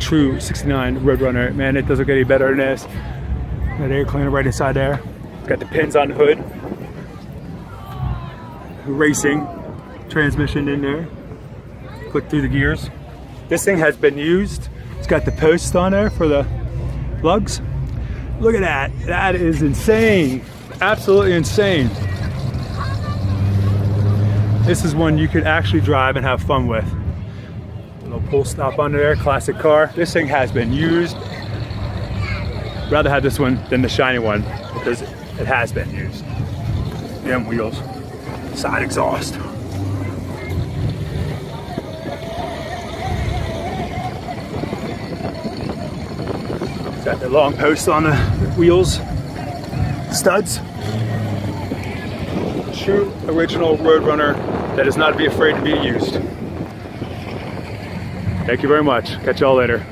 true 69 Road Runner. Man, it doesn't get any better than this. That air cleaner right inside there. It's got the pins on the hood. Racing transmission in there. Click through the gears. This thing has been used. It's got the posts on there for the lugs. Look at that. That is insane. Absolutely insane. This is one you could actually drive and have fun with. A little pull stop under there, classic car. This thing has been used. Rather have this one than the shiny one because it has been used. Damn wheels. Side exhaust. Got the long posts on the wheels, studs. True original Road Runner that is not to be afraid to be used. Thank you very much. Catch y'all later.